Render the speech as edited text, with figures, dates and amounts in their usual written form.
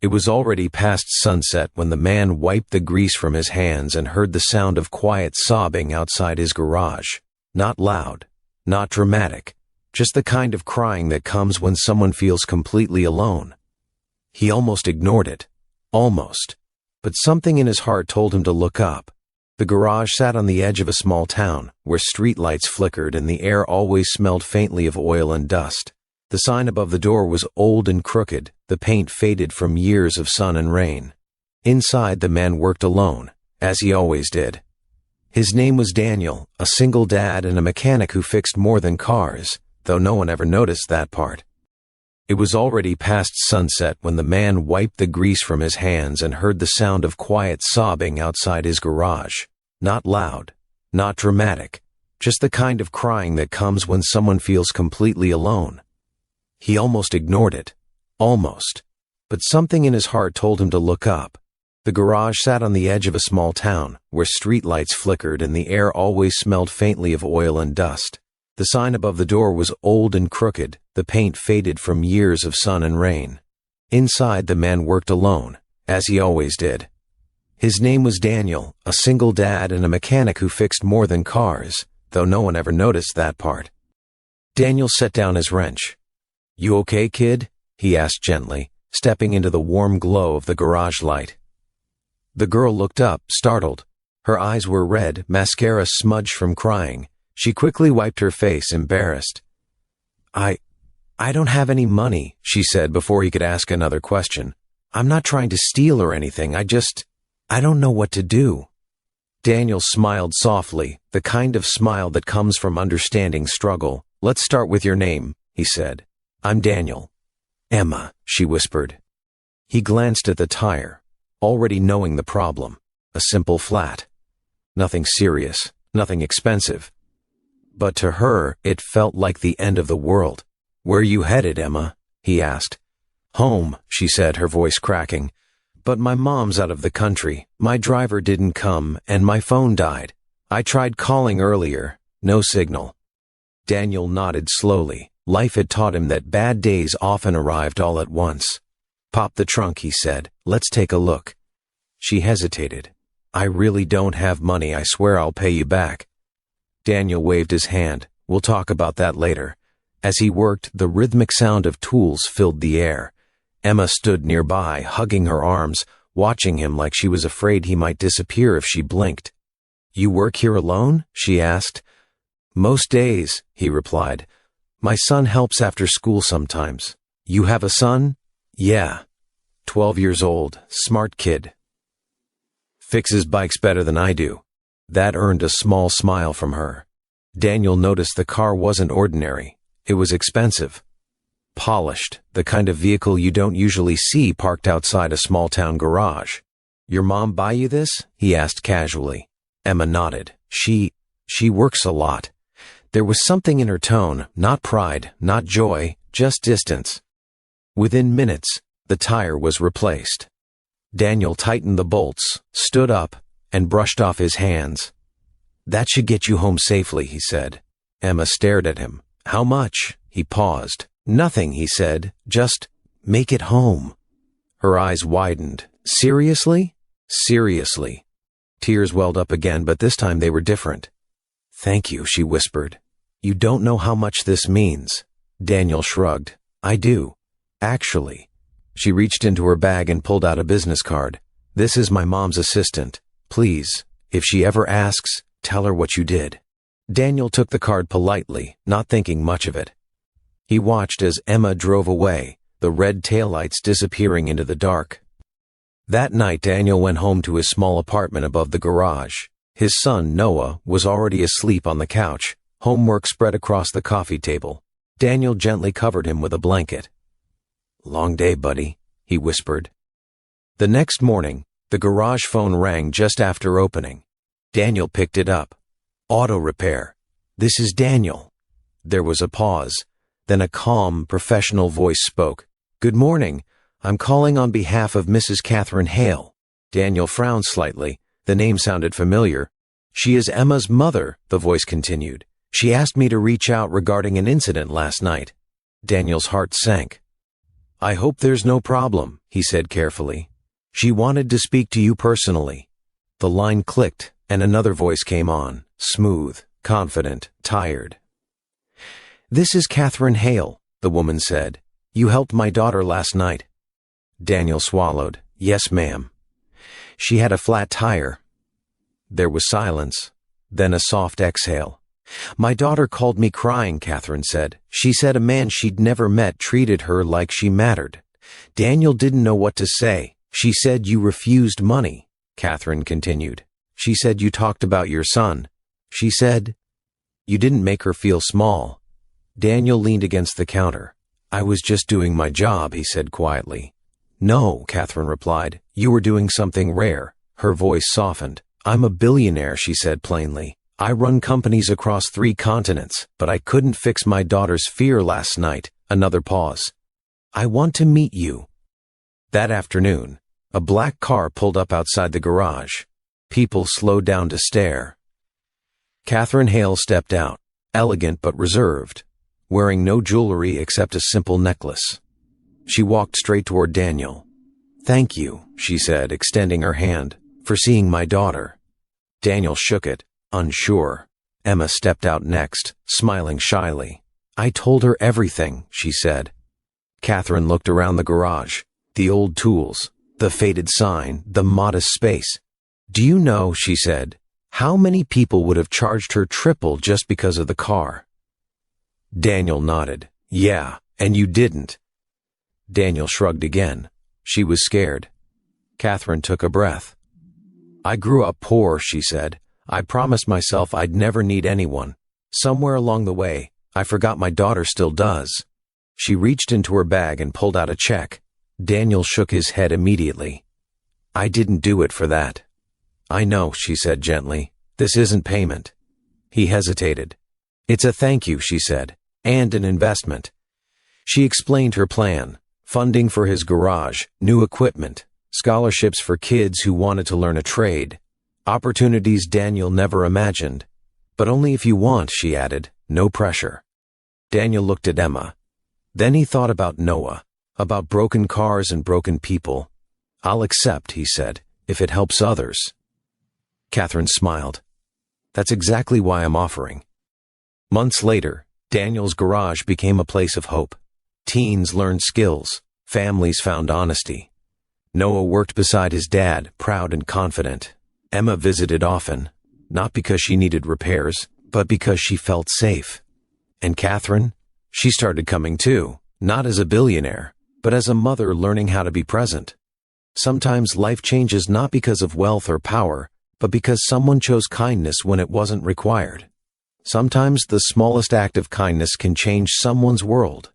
It was already past sunset when the man wiped the grease from his hands and heard the sound of quiet sobbing outside his garage. Not loud, not dramatic, just the kind of crying that comes when someone feels completely alone. He almost ignored it. Almost. But something in his heart told him to look up. The garage sat on the edge of a small town, where streetlights flickered and the air always smelled faintly of oil and dust. The sign above the door was old and crooked, the paint faded from years of sun and rain. Inside, the man worked alone, as he always did. His name was Daniel, a single dad and a mechanic who fixed more than cars, though no one ever noticed that part. It was already past sunset when the man wiped the grease from his hands and heard the sound of quiet sobbing outside his garage. Not loud, not dramatic, just the kind of crying that comes when someone feels completely alone. He almost ignored it. Almost. But something in his heart told him to look up. The garage sat on the edge of a small town, where streetlights flickered and the air always smelled faintly of oil and dust. The sign above the door was old and crooked, the paint faded from years of sun and rain. Inside, the man worked alone, as he always did. His name was Daniel, a single dad and a mechanic who fixed more than cars, though no one ever noticed that part. Daniel set down his wrench. "You okay, kid?" he asked gently, stepping into the warm glow of the garage light. The girl looked up, startled. Her eyes were red, mascara smudged from crying. She quickly wiped her face, embarrassed. I don't have any money," she said before he could ask another question. "I'm not trying to steal or anything, I don't know what to do." Daniel smiled softly, the kind of smile that comes from understanding struggle. "Let's start with your name," he said. "I'm Daniel." "Emma," she whispered. He glanced at the tire, already knowing the problem. A simple flat. Nothing serious, nothing expensive. But to her, it felt like the end of the world. "Where are you headed, Emma?" he asked. "Home," she said, her voice cracking. "But my mom's out of the country. My driver didn't come, and my phone died. I tried calling earlier. No signal." Daniel nodded slowly. Life had taught him that bad days often arrived all at once. "Pop the trunk," he said. "Let's take a look." She hesitated. "I really don't have money. I swear I'll pay you back." Daniel waved his hand. "We'll talk about that later." As he worked, the rhythmic sound of tools filled the air. Emma stood nearby, hugging her arms, watching him like she was afraid he might disappear if she blinked. "You work here alone?" she asked. "Most days," he replied. "My son helps after school sometimes." "You have a son?" "Yeah. 12 years old, smart kid. Fixes bikes better than I do." That earned a small smile from her. Daniel noticed the car wasn't ordinary. It was expensive. Polished, the kind of vehicle you don't usually see parked outside a small-town garage. "Your mom buy you this?" he asked casually. Emma nodded. She works a lot." There was something in her tone, not pride, not joy, just distance. Within minutes, the tire was replaced. Daniel tightened the bolts, stood up, and brushed off his hands. "That should get you home safely," he said. Emma stared at him. "How much?" He paused. "Nothing," he said. "Just make it home." Her eyes widened. "Seriously?" "Seriously." Tears welled up again, but this time they were different. "Thank you," she whispered. "You don't know how much this means." Daniel shrugged. "I do. Actually." She reached into her bag and pulled out a business card. "This is my mom's assistant. Please, if she ever asks, tell her what you did." Daniel took the card politely, not thinking much of it. He watched as Emma drove away, the red taillights disappearing into the dark. That night, Daniel went home to his small apartment above the garage. His son, Noah, was already asleep on the couch, homework spread across the coffee table. Daniel gently covered him with a blanket. "Long day, buddy," he whispered. The next morning, the garage phone rang just after opening. Daniel picked it up. "Auto repair. This is Daniel." There was a pause. Then a calm, professional voice spoke. "Good morning. I'm calling on behalf of Mrs. Catherine Hale." Daniel frowned slightly. The name sounded familiar. "She is Emma's mother," the voice continued. "She asked me to reach out regarding an incident last night." Daniel's heart sank. "I hope there's no problem," he said carefully. "She wanted to speak to you personally." The line clicked, and another voice came on, smooth, confident, tired. "This is Catherine Hale," the woman said. "You helped my daughter last night." Daniel swallowed. "Yes, ma'am." "She had a flat tire." There was silence, then a soft exhale. "My daughter called me crying," Catherine said. "She said a man she'd never met treated her like she mattered." Daniel didn't know what to say. "She said you refused money," Catherine continued. "She said you talked about your son. She said you didn't make her feel small." Daniel leaned against the counter. "I was just doing my job," he said quietly. "No," Catherine replied. "You were doing something rare." Her voice softened. "I'm a billionaire," she said plainly. "I run companies across 3 continents, but I couldn't fix my daughter's fear last night." Another pause. "I want to meet you." That afternoon, a black car pulled up outside the garage. People slowed down to stare. Catherine Hale stepped out, elegant but reserved, wearing no jewelry except a simple necklace. She walked straight toward Daniel. "Thank you," she said, extending her hand, "for seeing my daughter." Daniel shook it, unsure. Emma stepped out next, smiling shyly. "I told her everything," she said. Catherine looked around the garage. The old tools, the faded sign, the modest space. "Do you know," she said, "how many people would have charged her triple just because of the car?" Daniel nodded. "Yeah, and you didn't." Daniel shrugged again. She was scared. Catherine took a breath. "I grew up poor," she said. "I promised myself I'd never need anyone. Somewhere along the way, I forgot my daughter still does." She reached into her bag and pulled out a check. Daniel shook his head immediately. "I didn't do it for that." "I know," she said gently. "This isn't payment." He hesitated. "It's a thank you," she said, "and an investment." She explained her plan: funding for his garage, new equipment, scholarships for kids who wanted to learn a trade, opportunities Daniel never imagined. "But only if you want," she added, "no pressure." Daniel looked at Emma. Then he thought about Noah, about broken cars and broken people. "I'll accept," he said, "if it helps others." Catherine smiled. "That's exactly why I'm offering." Months later, Daniel's garage became a place of hope. Teens learned skills. Families found honesty. Noah worked beside his dad, proud and confident. Emma visited often, not because she needed repairs, but because she felt safe. And Catherine? She started coming too, not as a billionaire, but as a mother learning how to be present. Sometimes life changes not because of wealth or power, but because someone chose kindness when it wasn't required. Sometimes the smallest act of kindness can change someone's world.